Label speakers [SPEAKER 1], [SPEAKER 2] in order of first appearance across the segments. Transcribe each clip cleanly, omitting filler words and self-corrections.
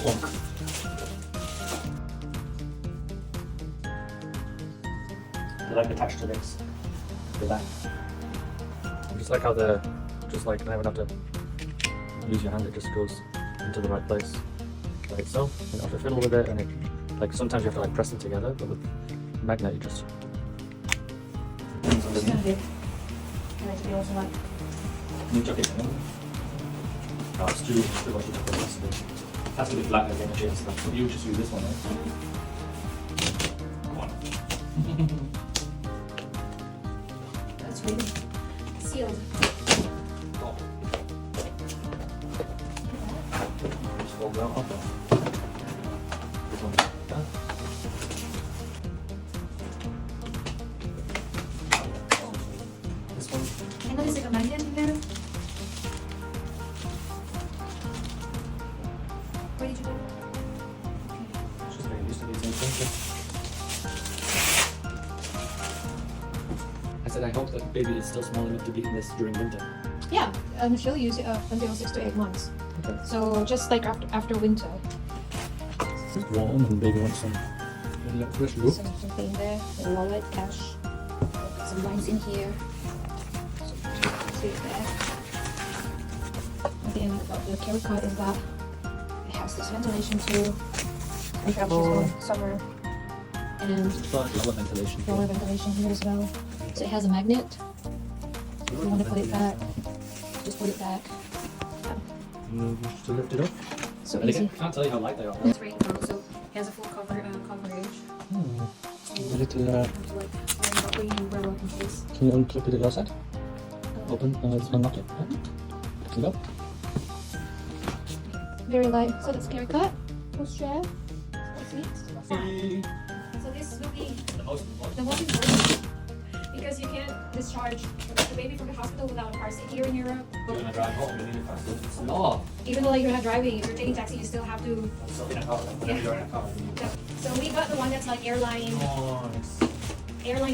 [SPEAKER 1] Clunk. They're like attached to this. The back. Just like how they're just like now, you don't have to use your hand, it just goes into the right place. Like so. You don't have to fiddle with it, and it, like sometimes you have to like press them together, but with magnet you just
[SPEAKER 2] It's gonna be. I like to be also like.
[SPEAKER 1] you chuck it in. Oh, it's too much to chuck it. Has to be flat again, and stuff. So you just use this one, right? Come on.
[SPEAKER 2] That's really sealed.
[SPEAKER 1] Oh. Just fold that up. This one. Done. This one.
[SPEAKER 2] I know there's like a magnet in there. Where did you go?
[SPEAKER 1] It's just very used to these things. I said I hope that baby is still small enough to be in this during winter.
[SPEAKER 2] Yeah, she'll use it until 6 to 8 months.
[SPEAKER 1] Okay.
[SPEAKER 2] So just like after winter.
[SPEAKER 1] It's warm and baby wants some fresh look.
[SPEAKER 2] Something in there, a wallet, cash, some lines in here. Sweet there. And the end of the carry card is that it has this ventilation too. And perhaps she's going summer. And
[SPEAKER 1] Lower ventilation.
[SPEAKER 2] lower ventilation here as well. So it has a magnet. If you want to put it back, just put it back.
[SPEAKER 1] Just to lift it up.
[SPEAKER 2] So
[SPEAKER 1] And
[SPEAKER 2] easy.
[SPEAKER 1] again, I can't tell you how light they are.
[SPEAKER 2] It's ready to go, so it has a full coverage.
[SPEAKER 1] A little,
[SPEAKER 2] Like when you wear working case.
[SPEAKER 1] can you unclip it at your side? Open, let's unlock it. Pick it up.
[SPEAKER 2] Very light. So that's carry cut. Full strap. Sweet. So this will be
[SPEAKER 1] The most important.
[SPEAKER 2] the most important because you can't discharge the baby from the hospital without a car seat here in Europe.
[SPEAKER 1] You're gonna drive home, you need a car seat. It's law.
[SPEAKER 2] Even though like, you're not driving, if you're taking taxi, you still have to.
[SPEAKER 1] So in a car, whenever you're in a car, you need
[SPEAKER 2] So we got the one that's like airline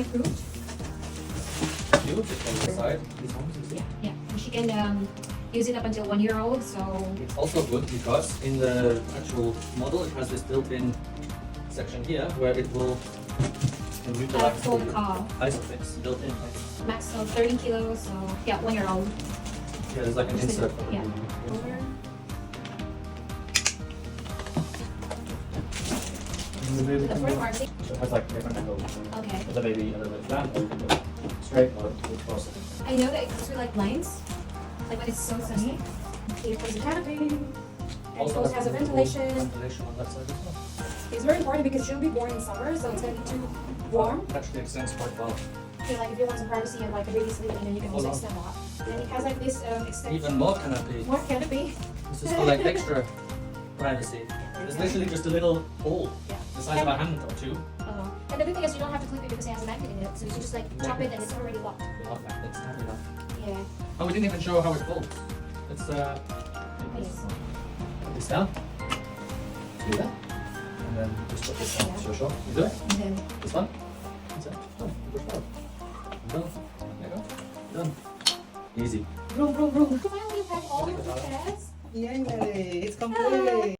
[SPEAKER 2] approved.
[SPEAKER 1] You just on the side, these ones, you see?
[SPEAKER 2] Yeah. And she can use it up until 1 year old. So
[SPEAKER 1] It's also good because in the actual model it has this built-in section here where it will utilize
[SPEAKER 2] full car.
[SPEAKER 1] isofix built in.
[SPEAKER 2] Max of 30 kilos. So yeah, 1 year old.
[SPEAKER 1] Yeah, there's like an insert.
[SPEAKER 2] Yeah. Over. The front car seat.
[SPEAKER 1] So it has like different angles.
[SPEAKER 2] Okay.
[SPEAKER 1] For the baby a little bit flat, or you can go straight or across it.
[SPEAKER 2] I know that it comes with like blinds, like when it's so sunny. Here comes the canopy. And it also has a ventilation.
[SPEAKER 1] Ventilation on that side as well.
[SPEAKER 2] It's very important because she'll be born in summer, so it's gonna be too warm.
[SPEAKER 1] Actually extends quite well.
[SPEAKER 2] Okay, like if you want some privacy and like a baby sleeping, then you can also extend that. And it has like this extended
[SPEAKER 1] Even more canopy.
[SPEAKER 2] more canopy.
[SPEAKER 1] This is for like extra privacy. It's literally just a little hole
[SPEAKER 2] Yeah.
[SPEAKER 1] the size of a hand or two.
[SPEAKER 2] And the good thing is you don't have to clip it because it has a magnet in it, so you can just like tap it and it's already locked.
[SPEAKER 1] Love that. It's handy enough.
[SPEAKER 2] Yeah.
[SPEAKER 1] Oh, we didn't even show how it folds. It's
[SPEAKER 2] Yes.
[SPEAKER 1] this down. Do that. And then just put this on. Sure, sure. You do it.
[SPEAKER 2] And then
[SPEAKER 1] This one. That's it. Done. Push forward. Done. There you go. Done. Easy.
[SPEAKER 2] vroom vroom vroom. Finally, you pack all your bags.
[SPEAKER 3] Yay! It's complete!